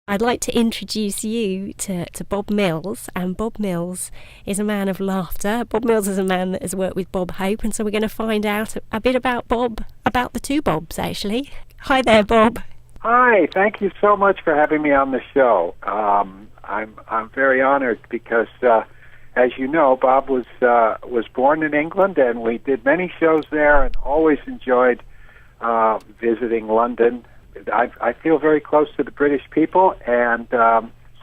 I'd like to introduce you to Bob Mills, and Bob Mills is a man of laughter. Bob Mills is a man that has worked with Bob Hope, and so we're going to find out a bit about Bob, about the two Bobs, actually. Hi there, Bob. Hi, thank you so much for having me on the show. I'm very honored because, as you know, Bob was born in England, and we did many shows there, and always enjoyed visiting London. I feel very close to the British people, and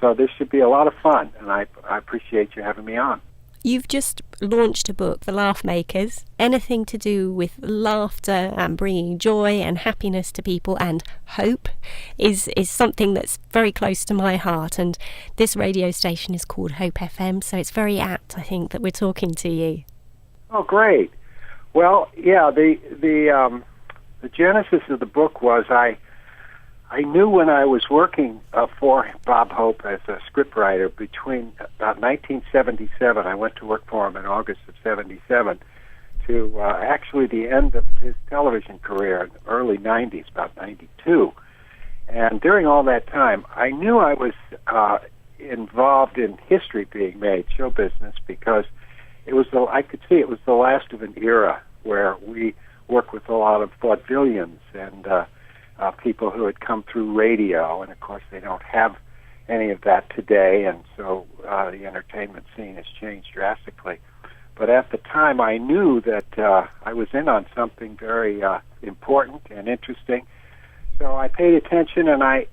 so this should be a lot of fun, and I appreciate you having me on. You've just launched a book, The Laugh Makers. Anything to do with laughter and bringing joy and happiness to people and hope is something that's very close to my heart, and this radio station is called Hope FM, so it's very apt, I think, that we're talking to you. Oh, great. Well, yeah, the genesis of the book was I knew when I was working for Bob Hope as a scriptwriter between about 1977, I went to work for him in August of 77, to actually the end of his television career in the early 90s, about 92. And during all that time, I knew I was involved in history being made, show business, because I could see it was the last of an era where we worked with a lot of vaudevillians and people who had come through radio, and of course they don't have any of that today, and so the entertainment scene has changed drastically. But at the time I knew that I was in on something very important and interesting, so I paid attention, and I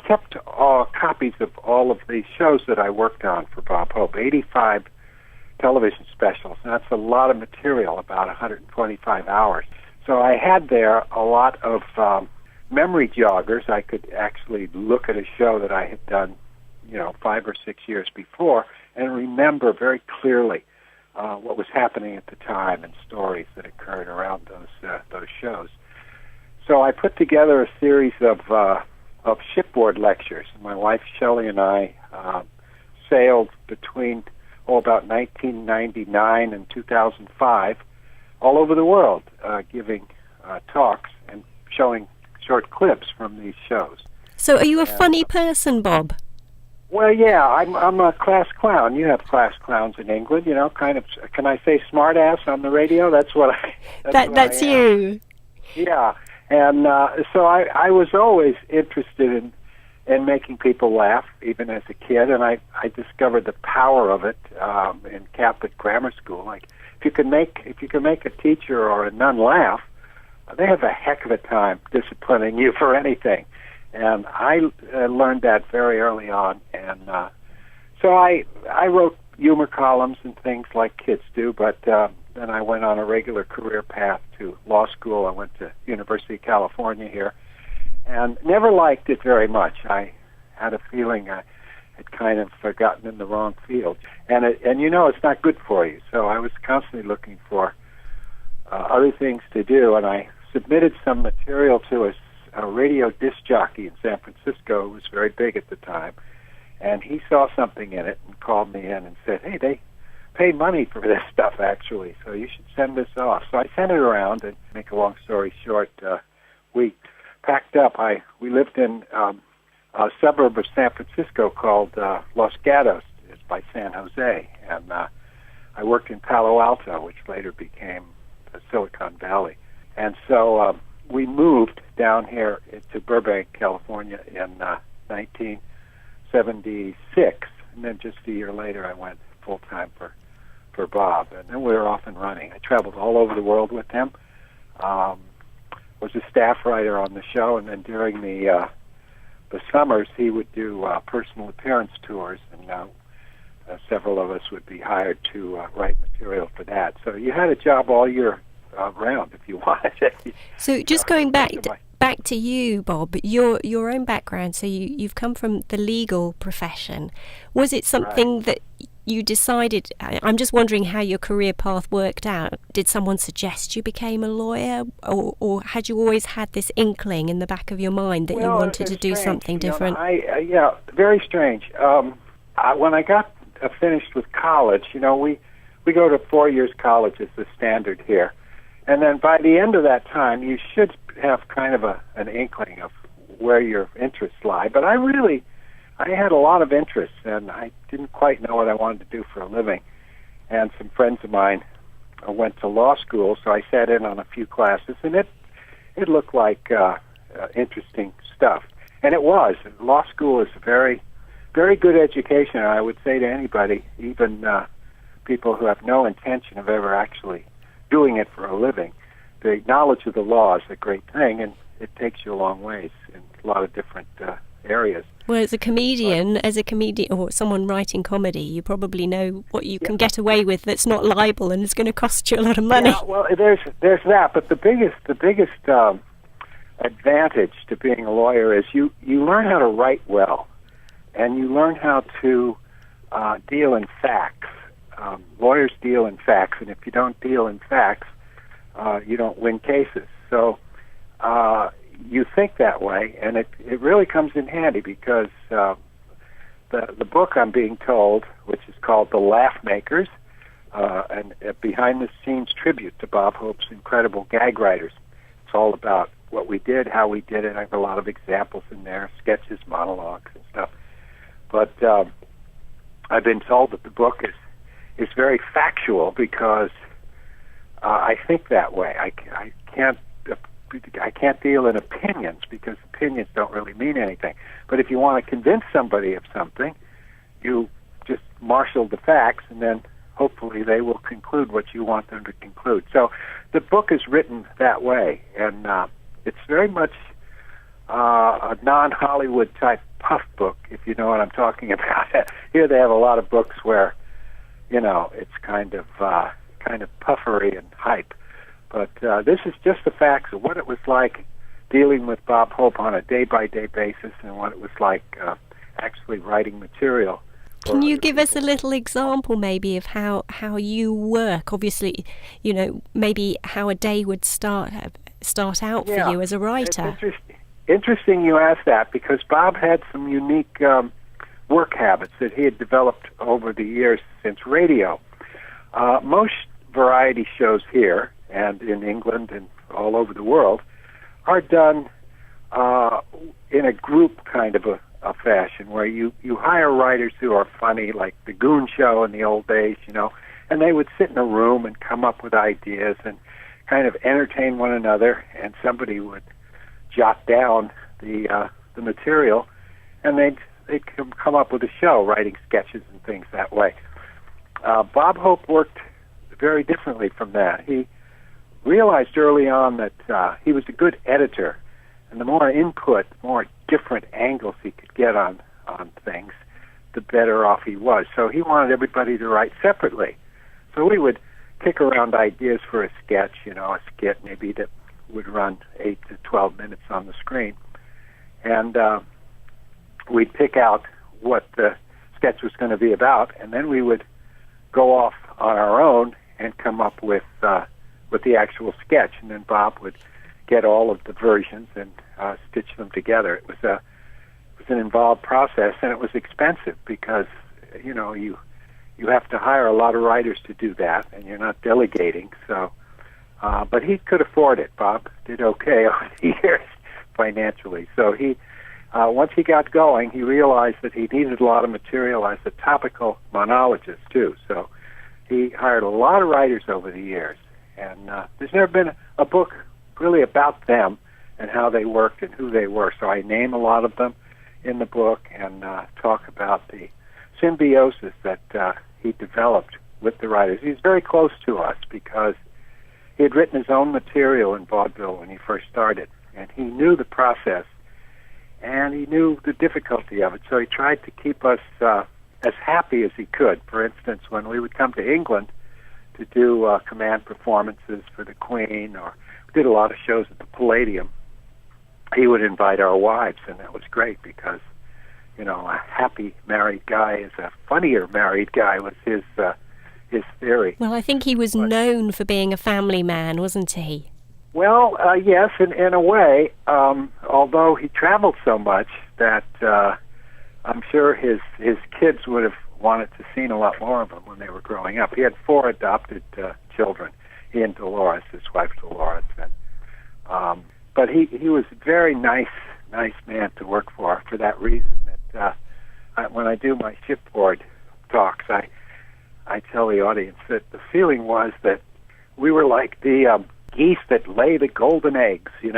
kept copies of all of the shows that I worked on for Bob Hope, 85 television specials, and that's a lot of material, about 125 hours. So I had there a lot of memory joggers. I could actually look at a show that I had done, 5 or 6 years before, and remember very clearly what was happening at the time and stories that occurred around those shows. So I put together a series of shipboard lectures. My wife Shelley and I sailed between about 1999 and 2005 all over the world, giving talks and showing short clips from these shows. So are you a funny person, Bob? Well, yeah, I'm a class clown. You have class clowns in England, kind of. Can I say smartass on the radio? That's what I. That's you. Yeah, and so I was always interested in making people laugh, even as a kid, and I discovered the power of it in Catholic grammar school. Like, if you can make a teacher or a nun laugh, they have a heck of a time disciplining you for anything. And I learned that very early on. And so I wrote humor columns and things like kids do, but then I went on a regular career path to law school. I went to University of California here and never liked it very much. I had a feeling I had kind of gotten in the wrong field. And it's not good for you. So I was constantly looking for other things to do, and I submitted some material to a radio disc jockey in San Francisco who was very big at the time, and he saw something in it and called me in and said, hey, they pay money for this stuff, actually, so you should send this off. So I sent it around, and make a long story short, we packed up. We lived in a suburb of San Francisco called Los Gatos. It's by San Jose, and I worked in Palo Alto, which later became Silicon Valley. And so we moved down here to Burbank, California in 1976, and then just a year later I went full-time for Bob, and then we were off and running. I traveled all over the world with him, was a staff writer on the show, and then during the summers he would do personal appearance tours, and several of us would be hired to write material for that. So you had a job all year round if you wanted. So just going back to you, Bob, your own background. So you've come from the legal profession. Was it something that you decided? I'm just wondering how your career path worked out. Did someone suggest you became a lawyer, or had you always had this inkling in the back of your mind that you wanted to do something different? Yeah, very strange. When I got finished with college, we go to 4 years college as the standard here. And then by the end of that time, you should have kind of an inkling of where your interests lie. But I really I had a lot of interests, and I didn't quite know what I wanted to do for a living. And some friends of mine went to law school, so I sat in on a few classes, and it looked like interesting stuff. And it was. Law school is a very, very good education, and I would say to anybody, even people who have no intention of ever actually doing it for a living, the knowledge of the law is a great thing, and it takes you a long ways in a lot of different areas. Well, as a comedian, or someone writing comedy, you probably know what you can get away with that's not libel and is going to cost you a lot of money. Yeah, well, there's that, but the biggest advantage to being a lawyer is you learn how to write well, and you learn how to deal in facts. Lawyers deal in facts, and if you don't deal in facts, you don't win cases. So you think that way, and it really comes in handy because the book I'm being told, which is called The Laugh Makers, and a behind-the-scenes tribute to Bob Hope's incredible gag writers. It's all about what we did, how we did it. I have a lot of examples in there, sketches, monologues, and stuff. But I've been told that the book is very factual because I think that way. I can't deal in opinions because opinions don't really mean anything. But if you want to convince somebody of something, you just marshal the facts, and then hopefully they will conclude what you want them to conclude. So the book is written that way, and it's very much a non-Hollywood type puff book, if you know what I'm talking about. Here they have a lot of books where, it's kind of puffery and hype. But this is just the facts of what it was like dealing with Bob Hope on a day-by-day basis and what it was like actually writing material. Can you give us a little example maybe of how you work? Obviously, maybe how a day would start out for you as a writer. It's interesting you ask that because Bob had some unique work habits that he had developed over the years since radio. Most variety shows here and in England and all over the world are done in a group kind of a fashion where you hire writers who are funny, like the Goon Show in the old days, and they would sit in a room and come up with ideas and kind of entertain one another, and somebody would jot down the material, and they'd come up with a show, writing sketches and things that way. Bob Hope worked very differently from that. He realized early on that he was a good editor, and the more input, the more different angles he could get on things, the better off he was. So he wanted everybody to write separately. So we would kick around ideas for a sketch, a skit maybe that would run 8 to 12 minutes on the screen. And we'd pick out what the sketch was going to be about, and then we would go off on our own and come up with the actual sketch. And then Bob would get all of the versions and stitch them together. It was an involved process, and it was expensive because you have to hire a lot of writers to do that, and you're not delegating. So, but he could afford it. Bob did okay over the years financially. So he, once he got going, he realized that he needed a lot of material as a topical monologist too. So he hired a lot of writers over the years, and there's never been a book really about them and how they worked and who they were. So I name a lot of them in the book and talk about the symbiosis that he developed with the writers. He's very close to us because he had written his own material in vaudeville when he first started, and he knew the process and he knew the difficulty of it. So he tried to keep us as happy as he could. For instance, when we would come to England to do command performances for the Queen, or we did a lot of shows at the Palladium, he would invite our wives, and that was great because, a happy married guy is a funnier married guy was his theory. Well, I think he was known for being a family man, wasn't he? Well, yes, in a way, although he traveled so much that I'm sure his kids would have wanted to see a lot more of him when they were growing up. He had 4 adopted children, he and Dolores, his wife Dolores. But he was a very nice man to work for that reason, that when I do my shipboard talks, I tell the audience that the feeling was that we were like the geese that lay the golden eggs, and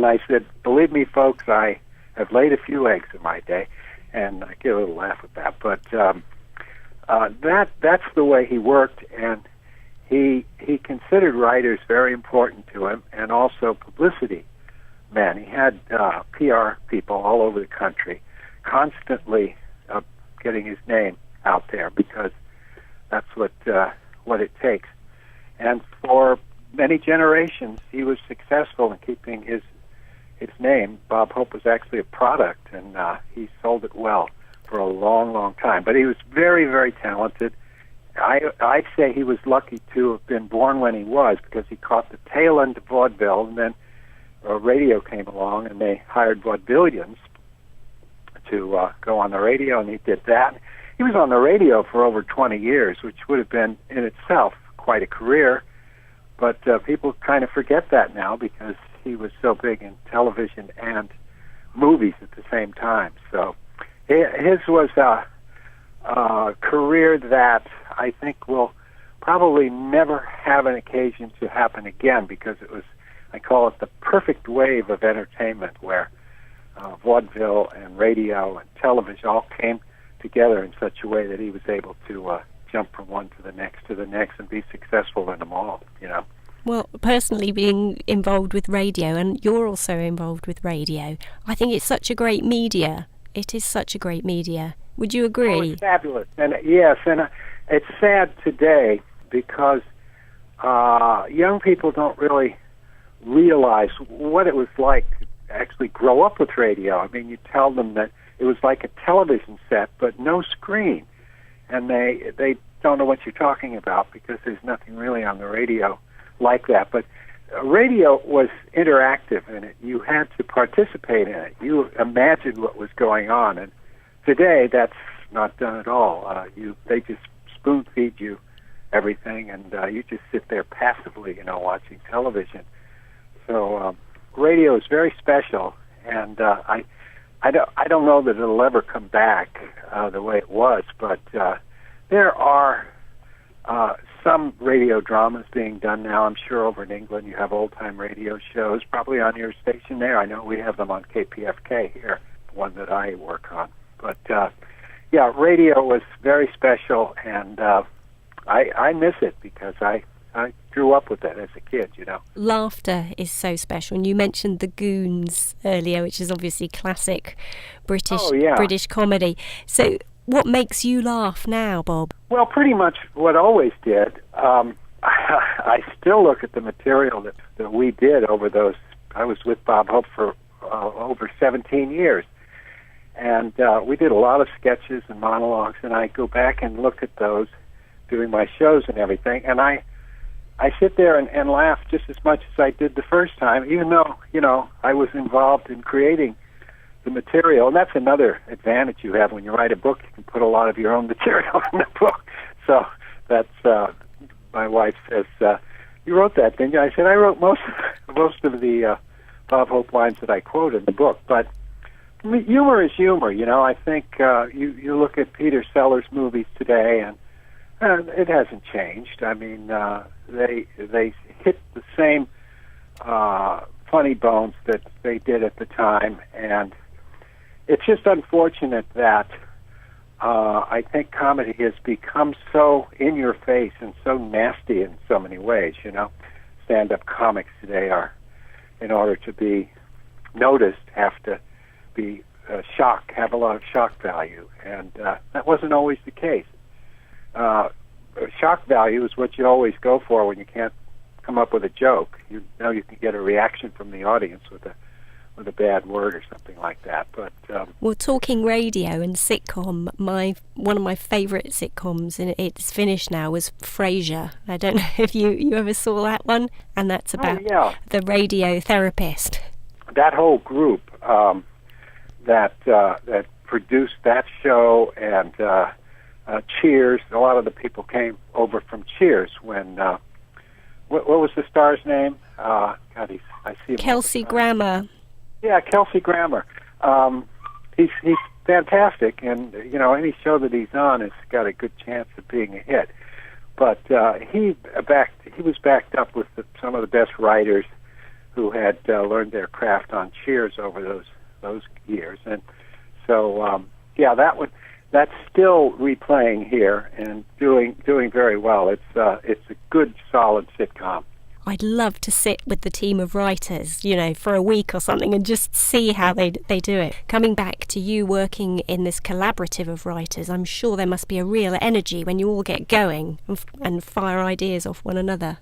I said, believe me, folks, I have laid a few eggs in my day, and I get a little laugh at that. But that's the way he worked, and he considered writers very important to him, and also publicity men. He had PR people all over the country, constantly getting his name out there, because that's what it takes. And for many generations, he was successful in keeping his name. Bob Hope was actually a product, and he sold it well for a long, long time. But he was very, very talented. I'd say he was lucky to have been born when he was, because he caught the tail end of vaudeville, and then radio came along, and they hired vaudevillians to go on the radio, and he did that. He was on the radio for over 20 years, which would have been in itself quite a career, but people kind of forget that now because he was so big in television and movies at the same time. So his was a career that I think will probably never have an occasion to happen again, because it was, I call it the perfect wave of entertainment, where vaudeville and radio and television all came together in such a way that he was able to jump from one to the next and be successful in them all, Well, personally being involved with radio, and you're also involved with radio, I think it's such a great media. It is such a great media. Would you agree? Oh, it's fabulous. And yes, and it's sad today because young people don't really realize what it was like to actually grow up with radio. I mean, you tell them that it was like a television set, but no screen. And they don't know what you're talking about, because there's nothing really on the radio like that. But radio was interactive in it. You had to participate in it. You imagined what was going on. And today, that's not done at all. They just spoon-feed you everything, and you just sit there passively, watching television. So radio is very special, and I don't know that it'll ever come back the way it was, but there are some radio dramas being done now. I'm sure over in England you have old-time radio shows, probably on your station there. I know we have them on KPFK here, the one that I work on. But, yeah, radio was very special, and I miss it because I grew up with it as a kid, Laughter is so special. And you mentioned The Goons earlier, which is obviously classic British comedy. So what makes you laugh now, Bob? Well, pretty much what I always did. I still look at the material that we did over those. I was with Bob Hope for over 17 years. And we did a lot of sketches and monologues, and I go back and look at those doing my shows and everything, and I sit there and laugh just as much as I did the first time, even though, I was involved in creating the material. And that's another advantage you have when you write a book. You can put a lot of your own material in the book. So that's, my wife says, you wrote that, didn't you? I said, I wrote most of the Bob Hope lines that I quote in the book. But humor is humor, I think you look at Peter Sellers' movies today, and it hasn't changed. I mean, they hit the same funny bones that they did at the time, and it's just unfortunate that I think comedy has become so in your face and so nasty in so many ways. Stand-up comics today are, in order to be noticed, have to be have a lot of shock value, and that wasn't always the case. Shock value is what you always go for when you can't come up with a joke. You can get a reaction from the audience with a bad word or something like that. But well, talking radio and sitcom, one of my favourite sitcoms, and it's finished now, was Frasier. I don't know if you ever saw that one, and that's about the radio therapist. That whole group that produced that show, and Cheers. A lot of the people came over from Cheers when what was the star's name? I see him. Kelsey Grammer. Yeah, Kelsey Grammer. He's fantastic, and any show that he's on has got a good chance of being a hit. But he was backed up with some of the best writers who had learned their craft on Cheers over those years, and so that's still replaying here and doing very well. It's a good, solid sitcom. I'd love to sit with the team of writers, for a week or something and just see how they do it. Coming back to you working in this collaborative of writers, I'm sure there must be a real energy when you all get going and fire ideas off one another.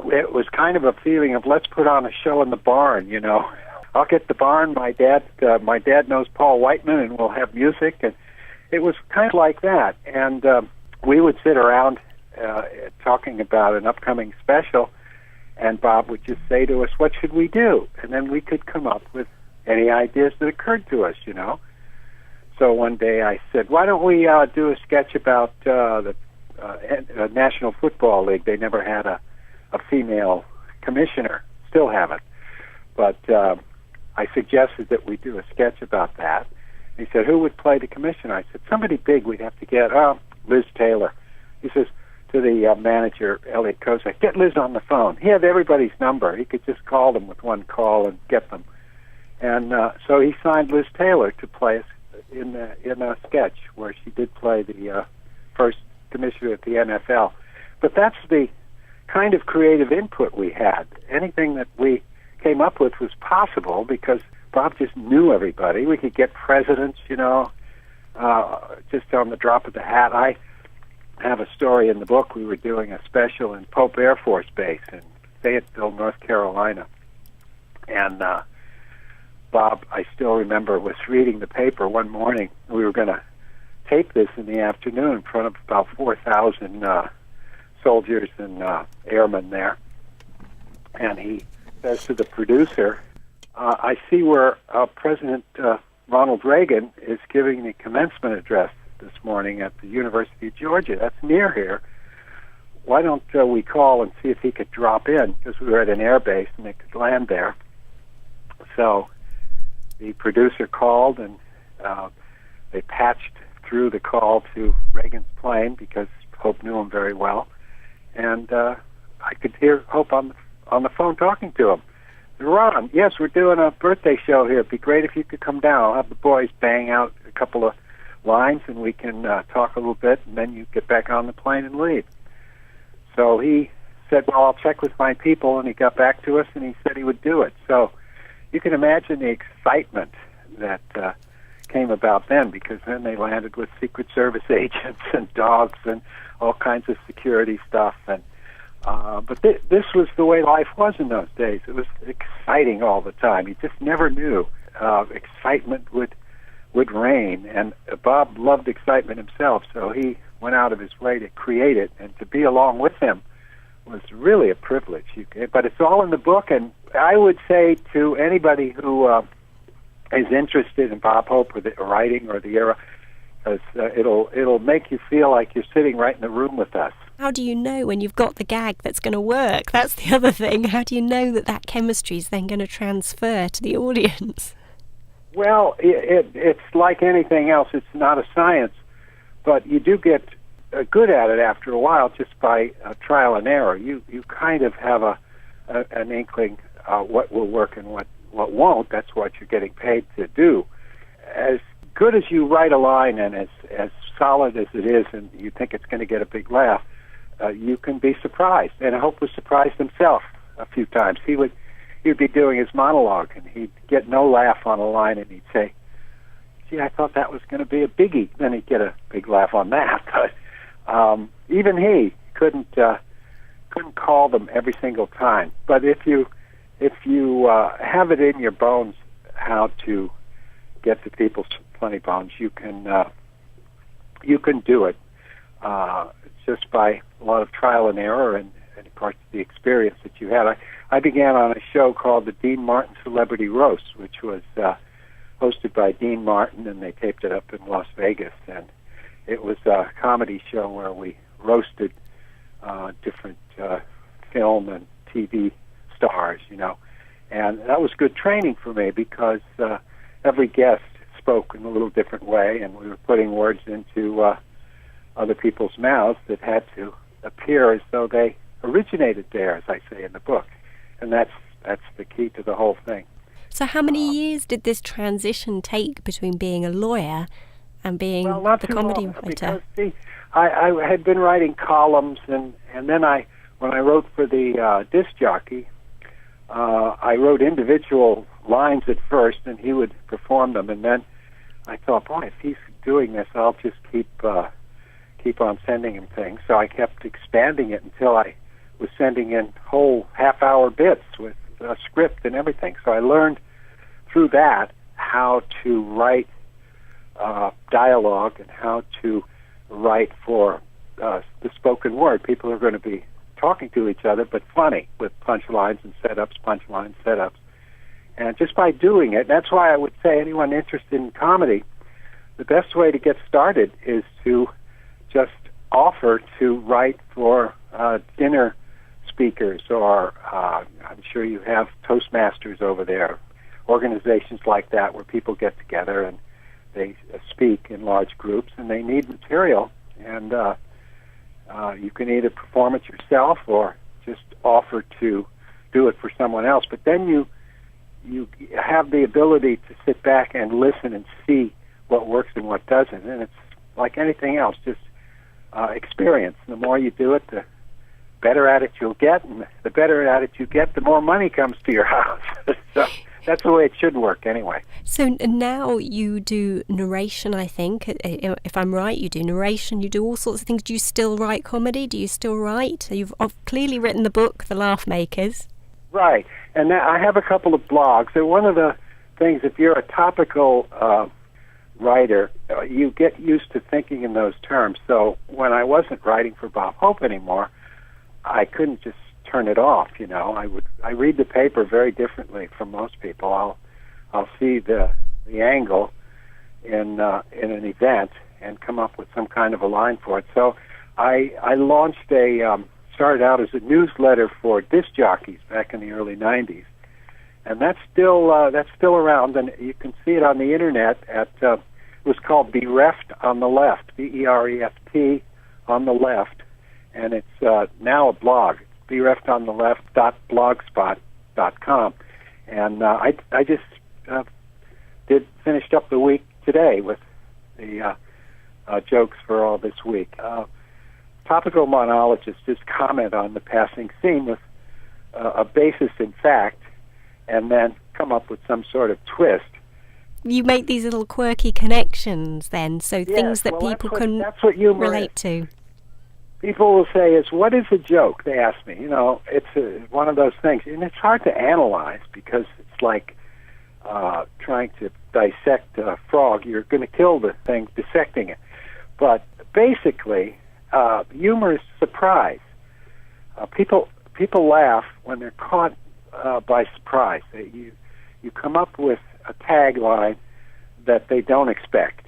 It was kind of a feeling of let's put on a show in the barn, I'll get the barn. My dad knows Paul Whiteman, and we'll have music, and it was kind of like that. And we would sit around talking about an upcoming special, and Bob would just say to us, "What should we do?" And then we could come up with any ideas that occurred to us, So one day I said, "Why don't we do a sketch about the National Football League?" They never had a female commissioner, still haven't. But I suggested that we do a sketch about that. He said, "Who would play the commissioner?" I said, "Somebody big we'd have to get." Liz Taylor. He says to the manager, Elliot Kozak, "Get Liz on the phone." He had everybody's number. He could just call them with one call and get them. And so he signed Liz Taylor to play us in a sketch where she did play the first commissioner at the NFL. But that's the kind of creative input we had. Anything that we came up with was possible because Bob just knew everybody. We could get presidents, just on the drop of the hat. I have a story in the book. We were doing a special in Pope Air Force Base in Fayetteville, North Carolina. And Bob, I still remember, was reading the paper one morning. We were going to tape this in the afternoon in front of about 4,000 soldiers and airmen there. And he says to the producer, "I see where President Ronald Reagan is giving the commencement address this morning at the University of Georgia. That's near here. Why don't we call and see if he could drop in?" Because we were at an air base and they could land there. So the producer called, and they patched through the call to Reagan's plane because Hope knew him very well. And I could hear Hope on the phone talking to him. "Ron, yes, we're doing a birthday show here. It'd be great if you could come down. I'll have the boys bang out a couple of lines, and we can talk a little bit, and then you get back on the plane and leave." So he said, "Well, I'll check with my people," and he got back to us, and he said he would do it. So you can imagine the excitement that came about then, because then they landed with Secret Service agents and dogs and all kinds of security stuff. And but this was the way life was in those days. It was exciting all the time. You just never knew. Excitement would reign, and Bob loved excitement himself, so he went out of his way to create it, and to be along with him was really a privilege. But it's all in the book, and I would say to anybody who is interested in Bob Hope or the writing or the era, it'll make you feel like you're sitting right in the room with us. How do you know when you've got the gag that's going to work? That's the other thing. How do you know that chemistry is then going to transfer to the audience? Well, it's like anything else. It's not a science, but you do get good at it after a while just by trial and error. You kind of have an inkling what will work and what won't. That's what you're getting paid to do. As good as you write a line and as solid as it is, and you think it's going to get a big laugh, you can be surprised. And Hope was surprised himself a few times. He'd be doing his monologue, and he'd get no laugh on a line, and he'd say, "Gee, I thought that was going to be a biggie." Then he'd get a big laugh on that. But even he couldn't call them every single time. But if you have it in your bones how to get to people's funny bones, you can do it just by a lot of trial and error and of course the experience that you had. I began on a show called the Dean Martin Celebrity Roast, which was hosted by Dean Martin, and they taped it up in Las Vegas. And it was a comedy show where we roasted different film and TV stars, And that was good training for me because every guest spoke in a little different way, and we were putting words into other people's mouths that had to appear as though they originated there, as I say in the book. And that's the key to the whole thing. So how many years did this transition take between being a lawyer and being the comedy writer? Because, see, I had been writing columns, and then when I wrote for the disc jockey, I wrote individual lines at first, and he would perform them. And then I thought, boy, if he's doing this, I'll just keep on sending him things. So I kept expanding it until I was sending in whole half-hour bits with a script and everything. So I learned through that how to write dialogue and how to write for the spoken word. People are going to be talking to each other, but funny, with punchlines and setups, punchlines, setups. And just by doing it, that's why I would say anyone interested in comedy, the best way to get started is to just offer to write for dinner speakers, or I'm sure you have Toastmasters over there, organizations like that where people get together and they speak in large groups and they need material, and you can either perform it yourself or just offer to do it for someone else. But then you have the ability to sit back and listen and see what works and what doesn't, and it's like anything else, just experience. The more you do it, the better at it you'll get, and the better at it you get, the more money comes to your house. So that's the way it should work anyway. So now you do narration, I think. If I'm right, you do narration, you do all sorts of things. Do you still write comedy? Do you still write? You've clearly written the book, The Laugh Makers. Right. And I have a couple of blogs. And one of the things, if you're a topical writer, you get used to thinking in those terms. So when I wasn't writing for Bob Hope anymore, I couldn't just turn it off. I read the paper very differently from most people. I'll see the angle in an event and come up with some kind of a line for it. So I launched started out as a newsletter for disc jockeys back in the early '90s, and that's still around, and you can see it on the internet at it was called Bereft on the Left, BEREFT on the Left, and it's now a blog, bereftontheleft.blogspot.com, and I just finished up the week today with the jokes for all this week. Topical monologists just comment on the passing scene with a basis in fact, and then come up with some sort of twist. You make these little quirky connections then, so yes, things that people can relate to. People will say, what is a joke? They ask me. It's one of those things. And it's hard to analyze because it's like trying to dissect a frog. You're going to kill the thing dissecting it. But basically, humor is surprise. People laugh when they're caught by surprise. You come up with a tagline that they don't expect.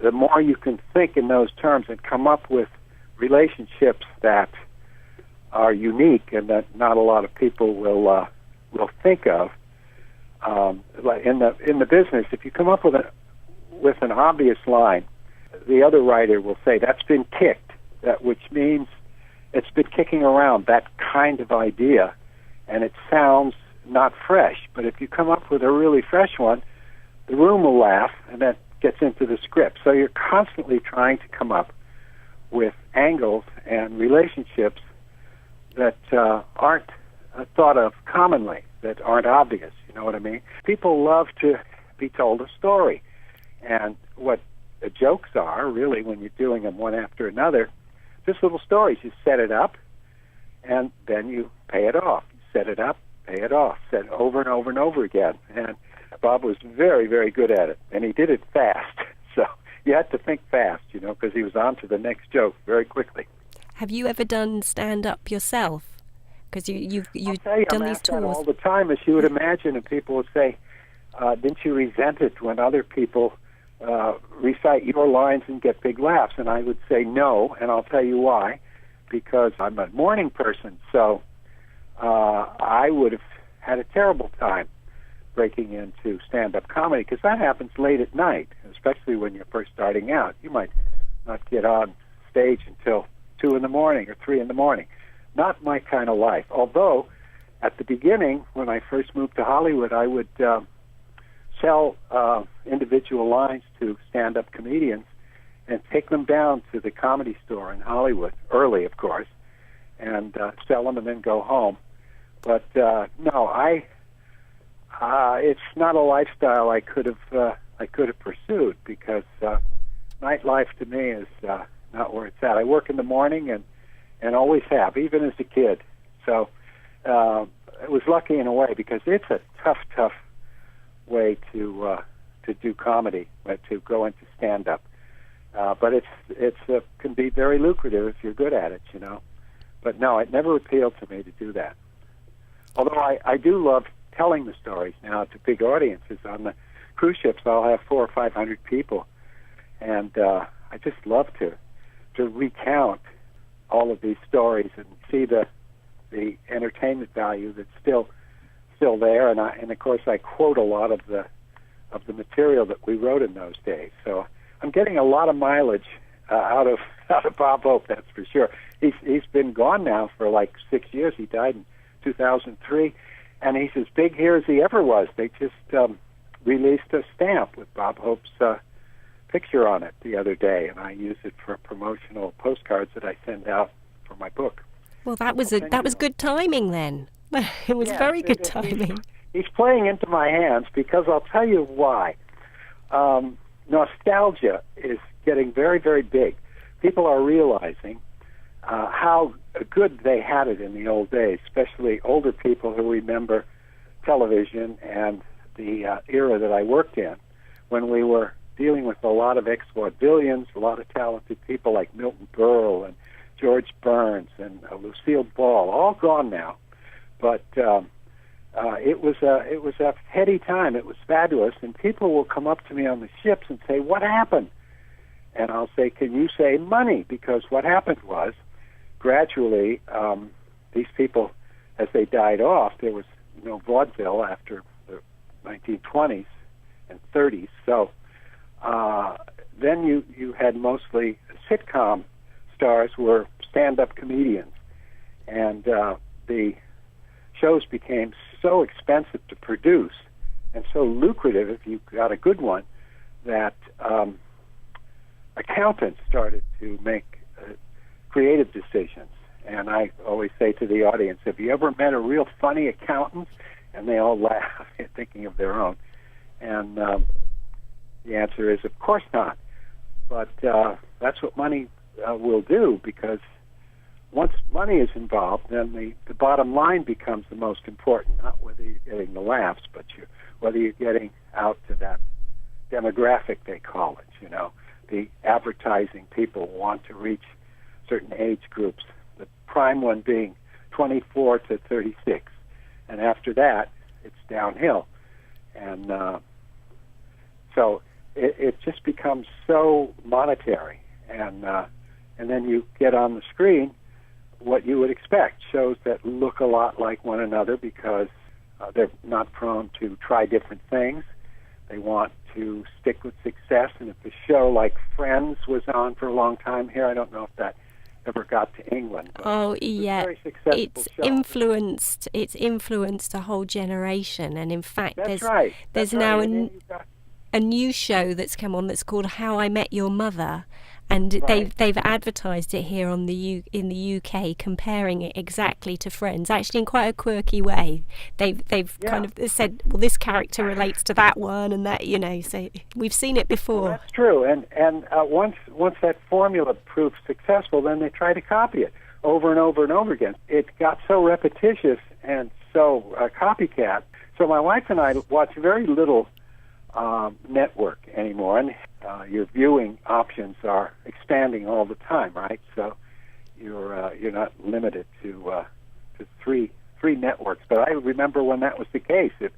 The more you can think in those terms and come up with relationships that are unique and that not a lot of people will think of. In the business, if you come up with an obvious line, the other writer will say that's been kicked, which means it's been kicking around, that kind of idea, and it sounds not fresh. But if you come up with a really fresh one, the room will laugh, and that gets into the script. So you're constantly trying to come up with angles and relationships that aren't thought of commonly, that aren't obvious. You know what I mean? People love to be told a story. And what the jokes are, really, when you're doing them one after another, just little stories. You set it up, and then you pay it off. You set it up, pay it off, said over and over and over again. And Bob was very, very good at it, and he did it fast. So you had to think fast, because he was on to the next joke very quickly. Have you ever done stand-up yourself? Because you've done these tours. All the time, as you would imagine, and people would say, didn't you resent it when other people recite your lines and get big laughs? And I would say no, and I'll tell you why. Because I'm a morning person, so I would have had a terrible time breaking into stand-up comedy, because that happens late at night, especially when you're first starting out. You might not get on stage until 2 in the morning or 3 in the morning. Not my kind of life. Although, at the beginning, when I first moved to Hollywood, I would sell individual lines to stand-up comedians and take them down to the Comedy Store in Hollywood, early, of course, and sell them and then go home. But no, it's not a lifestyle I could have pursued, because nightlife to me is not where it's at. I work in the morning and always have, even as a kid. So I was lucky in a way, because it's a tough way to do comedy, to go into stand-up. But it can be very lucrative if you're good at it, you know. But no, it never appealed to me to do that. Although I do love telling the stories now to big audiences. On the cruise ships, I'll have 400 or 500 people, and I just love to recount all of these stories and see the entertainment value that's still there. And of course, I quote a lot of the material that we wrote in those days. So I'm getting a lot of mileage out of Bob Hope, that's for sure. He's been gone now for like 6 years. He died in 2003, and he's as big here as he ever was. They just released a stamp with Bob Hope's picture on it the other day, and I use it for promotional postcards that I send out for my book. Well, that was good timing then. It was very good timing. He's playing into my hands, because I'll tell you why. Nostalgia is getting very, very big. People are realizing how good they had it in the old days, especially older people who remember television and the era that I worked in, when we were dealing with a lot of ex-vaudevillians, a lot of talented people like Milton Berle and George Burns and Lucille Ball, all gone now. But it was a heady time. It was fabulous, and people will come up to me on the ships and say, "What happened?" And I'll say, "Can you say money?" Because what happened was, gradually, these people, as they died off, there was no vaudeville after the 1920s and 30s. So then you had mostly sitcom stars were stand-up comedians, and the shows became so expensive to produce and so lucrative if you got a good one that accountants started to make creative decisions. And I always say to the audience, have you ever met a real funny accountant? And they all laugh, thinking of their own. And the answer is, of course not. But that's what money will do, because once money is involved, then the bottom line becomes the most important, not whether you're getting the laughs, but whether you're getting out to that demographic, they call it, you know. The advertising people want to reach certain age groups, the prime one being 24 to 36. And after that, it's downhill. And so it just becomes so monetary. And then you get on the screen what you would expect, shows that look a lot like one another, because they're not prone to try different things. They want to stick with success. And if a show like Friends was on for a long time here, I don't know if that ever got to England. But oh yeah, it's influenced a whole generation. And in fact, there's now a new show that's come on that's called How I Met Your Mother, and they've advertised it here in the UK, comparing it exactly to Friends, actually in quite a quirky way. They've kind of said, well, this character relates to that one, and that, you know, so we've seen it before. Well, that's true, and once that formula proved successful, then they try to copy it over and over and over again. It got so repetitious and so copycat. So my wife and I watch very little network anymore, and your viewing options are expanding all the time, right? So you're not limited to three networks. But I remember when that was the case. If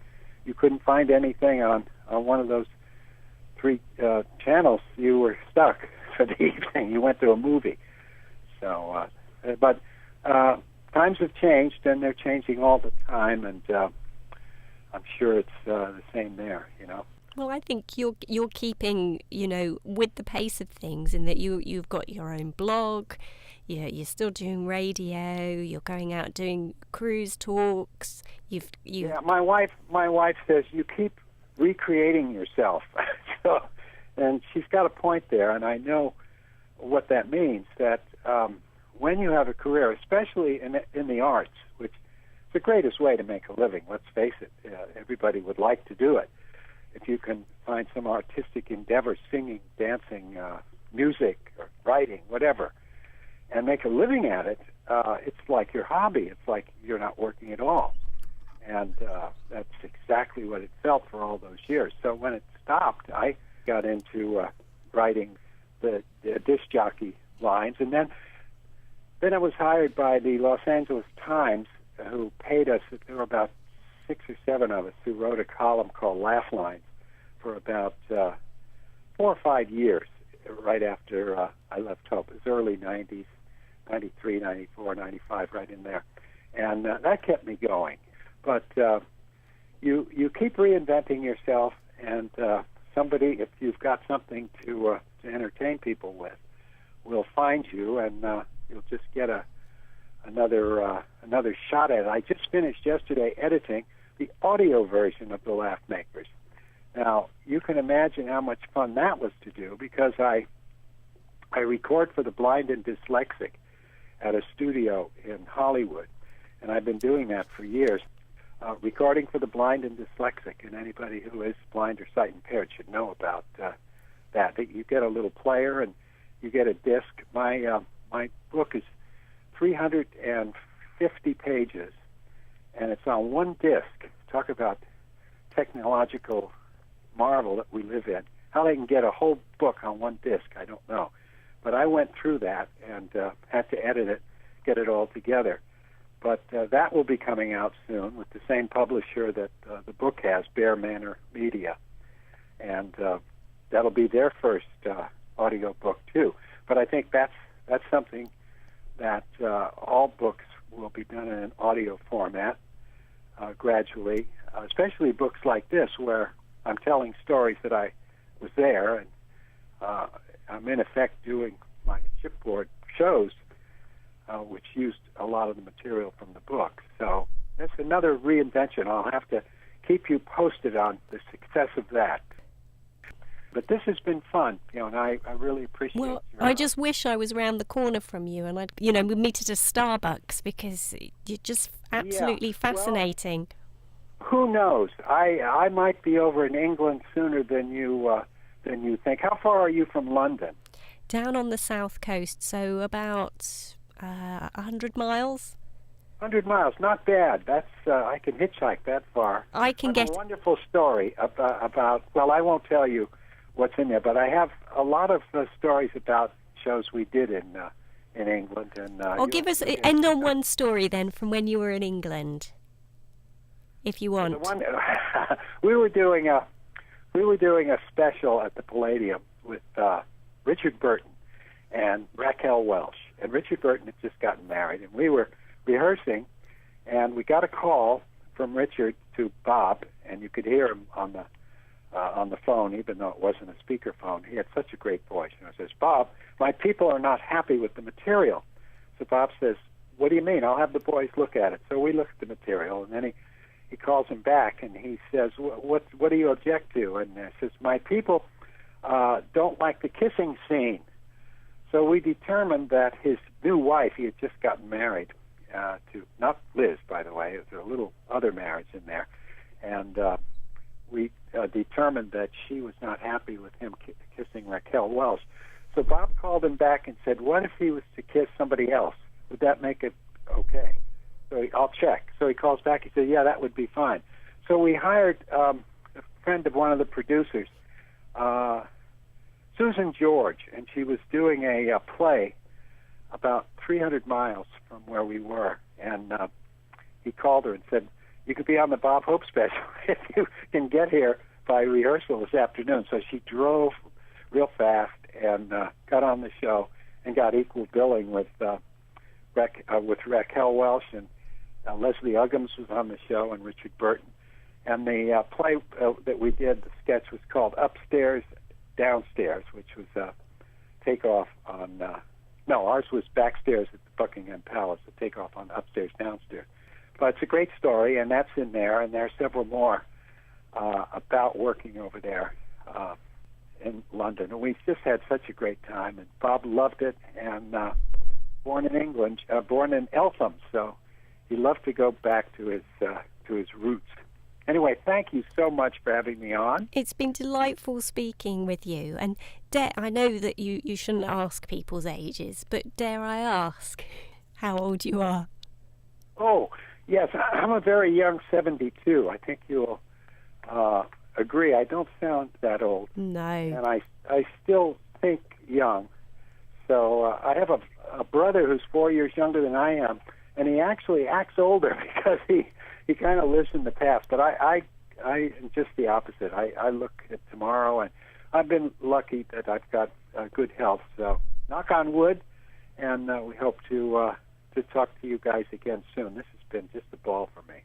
you couldn't find anything on one of those three channels, you were stuck for the evening. You went to a movie. So, but times have changed, and they're changing all the time, and I'm sure it's the same there, you know. Well, I think you're keeping, with the pace of things, in that you've got your own blog, you're still doing radio, you're going out doing cruise talks. Yeah, my wife says you keep recreating yourself, so, and she's got a point there, and I know what that means. That when you have a career, especially in the arts, which is the greatest way to make a living. Let's face it, everybody would like to do it. If you can find some artistic endeavor, singing, dancing, music, or writing, whatever, and make a living at it, it's like your hobby. It's like you're not working at all. And that's exactly what it felt for all those years. So when it stopped, I got into writing the disc jockey lines, and then I was hired by the Los Angeles Times, who paid us. There were about 6 or 7 of us who wrote a column called Laugh Lines for about 4 or 5 years right after I left Hope. It was early 90s, 93, 94, 95, right in there. And that kept me going. But you keep reinventing yourself, and somebody, if you've got something to entertain people with, will find you, and you'll just get another shot at it. I just finished yesterday editing the audio version of The Laugh Makers. Now, you can imagine how much fun that was to do, because I record for the blind and dyslexic at a studio in Hollywood, and I've been doing that for years, recording for the blind and dyslexic, and anybody who is blind or sight impaired should know about that. You get a little player and you get a disc. My book is 350 pages, and it's on one disc. Talk about technological marvel that we live in. How they can get a whole book on one disc, I don't know. But I went through that and had to edit it, get it all together. But that will be coming out soon with the same publisher that the book has, Bear Manor Media. And that'll be their first audio book, too. But I think that's something that all books will be done in an audio format gradually, especially books like this, where I'm telling stories that I was there, and I'm in effect doing my shipboard shows, which used a lot of the material from the book. So that's another reinvention. I'll have to keep you posted on the success of that. But this has been fun, and I really appreciate it. Well, I just wish I was around the corner from you, and we'd meet at a Starbucks, because you're just absolutely fascinating. Well, who knows? I might be over in England sooner than you think. How far are you from London? Down on the south coast, so about 100 miles. 100 miles, not bad. That's I can hitchhike that far. I have a wonderful story about. Well, I won't tell you what's in there, but I have a lot of stories about shows we did in England. And give us end on one story then from when you were in England, if you want. We were doing a special at the Palladium with Richard Burton and Raquel Welch, and Richard Burton had just gotten married, and we were rehearsing, and we got a call from Richard to Bob, and you could hear him on the phone, even though it wasn't a speakerphone. He had such a great voice. And I says, "Bob, my people are not happy with the material." So Bob says, "What do you mean? I'll have the boys look at it." So we looked at the material, and then he calls him back, and he says, "What do you object to?" And I says, "My people don't like the kissing scene." So we determined that his new wife, he had just gotten married to, not Liz, by the way, there's a little other marriage in there, and we determined that she was not happy with him kissing Raquel Welch. So Bob called him back and said, "What if he was to kiss somebody else? Would that make it okay?" So I'll check. So he calls back. He said, "Yeah, that would be fine." So we hired a friend of one of the producers, Susan George, and she was doing a play about 300 miles from where we were. And he called her and said, "You could be on the Bob Hope special if you can get here by rehearsal this afternoon." So she drove real fast and got on the show and got equal billing with Raquel Welch, and Leslie Uggams was on the show, and Richard Burton. And the play that we did, the sketch was called Upstairs, Downstairs, which was a takeoff on, no, ours was Backstairs at the Buckingham Palace, a takeoff on Upstairs, Downstairs. But it's a great story, and that's in there, and there are several more about working over there in London. And we just had such a great time, and Bob loved it, and born in England, born in Eltham, so he loved to go back to his roots. Anyway, thank you so much for having me on. It's been delightful speaking with you. And I know that you shouldn't ask people's ages, but dare I ask how old you are? Oh, yes, I'm a very young 72. I think you'll agree. I don't sound that old. No. And I still think young. So I have a brother who's 4 years younger than I am, and he actually acts older because he kind of lives in the past. But I am just the opposite. I look at tomorrow, and I've been lucky that I've got good health. So knock on wood, and we hope to talk to you guys again soon. This has been just a ball for me.